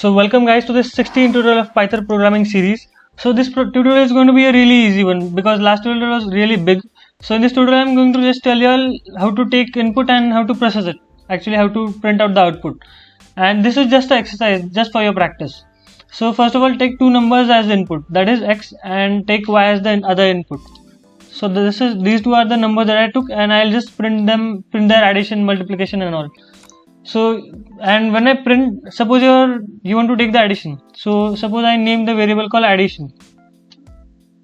So welcome guys to this 16 tutorial of Python programming series. So this tutorial is going to be a really easy one because last tutorial was really big. So in this tutorial I'm going to just tell you all how to take input and how to process it. Actually how to print out the output. And this is just an exercise just for your practice. So first of all, take two numbers as input, that is x, and take y as the other input. So these two are the numbers that I took, and I'll just print their addition, multiplication and all. So, and when I print, suppose you want to take the addition. So suppose I name the variable called addition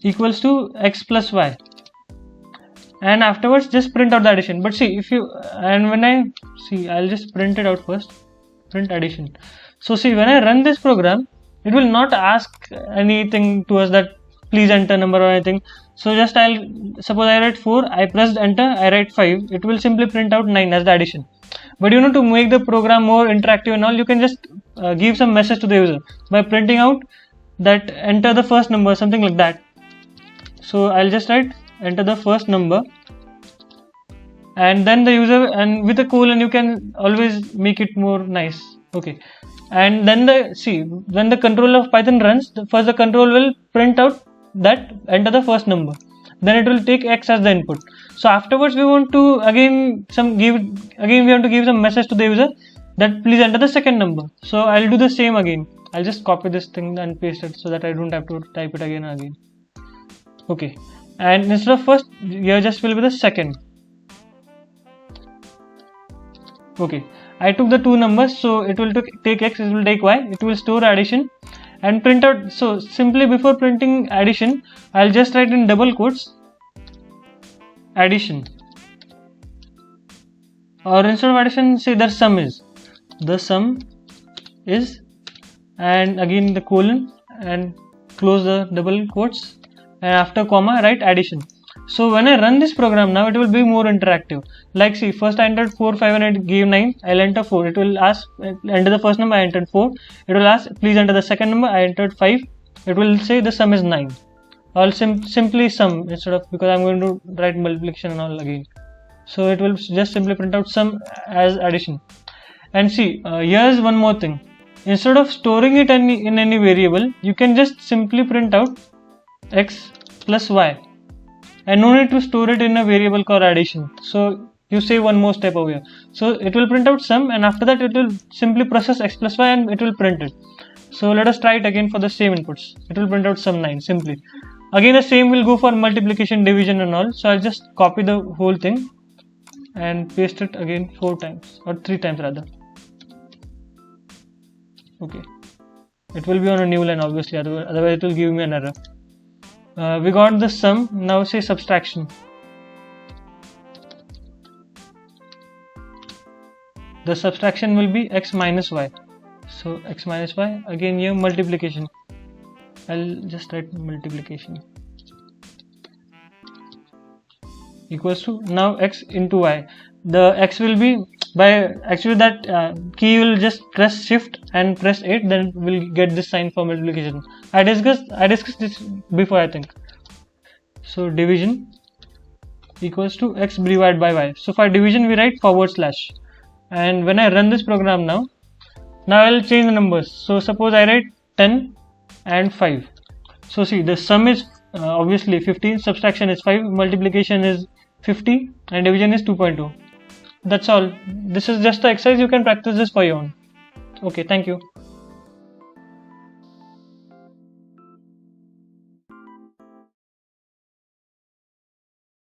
equals to x plus y, and afterwards just print out the addition. But see, I'll just print it out first. Print addition. So see, when I run this program, it will not ask anything to us that please enter number or anything. So just suppose I write 4, I pressed enter, I write 5, it will simply print out 9 as the addition. But to make the program more interactive and all, you can just give some message to the user by printing out that enter the first number, something like that. So I'll just write enter the first number, and then the user, and with a colon you can always make it more nice. Okay, and then when the control of Python runs, first the control will print out that enter the first number, then it will take x as the input. So afterwards we want to give some message to the user that please enter the second number. So I'll do the same again. I'll just copy this thing and paste it so that I don't have to type it again and again. Okay, and instead of first, here just will be the second. Okay, I took the two numbers, so it will take x, it will take y, it will store addition and print out. So simply before printing addition, I'll just write in double quotes addition, or instead of addition, say the sum is, and again the colon and close the double quotes, and after comma write addition. So when I run this program now, it will be more interactive. Like see, first I entered 4, 5 and it gave 9. I'll enter 4. It will ask enter the first number. I entered 4. It will ask please enter the second number. I entered 5. It will say the sum is 9. Or simply sum instead of, because I'm going to write multiplication and all again. So it will just simply print out sum as addition. And see, here's one more thing. Instead of storing it in any variable, you can just simply print out x plus y. And no need to store it in a variable called addition. So you save one more step over here. So it will print out sum, and after that it will simply process x plus y and it will print it. So let us try it again for the same inputs. It will print out sum 9 simply. Again the same will go for multiplication, division and all. So I'll just copy the whole thing and paste it again 4 times or 3 times rather. Okay, it will be on a new line obviously, otherwise it will give me an error. We got the sum. Now say subtraction. The subtraction will be x minus y. So x minus y, again here multiplication. I'll just write multiplication equals to now x into y. The x will be that key will just press shift and press 8, then we'll get this sign for multiplication. I discussed this before, I think. So division equals to x divided by y. So for division we write /, and when I run this program now I'll change the numbers. So suppose I write 10 and 5. So see, the sum is obviously 15, subtraction is 5, multiplication is 50 and division is 2.2. That's all. This is just the exercise. You can practice this for your own. Okay, thank you.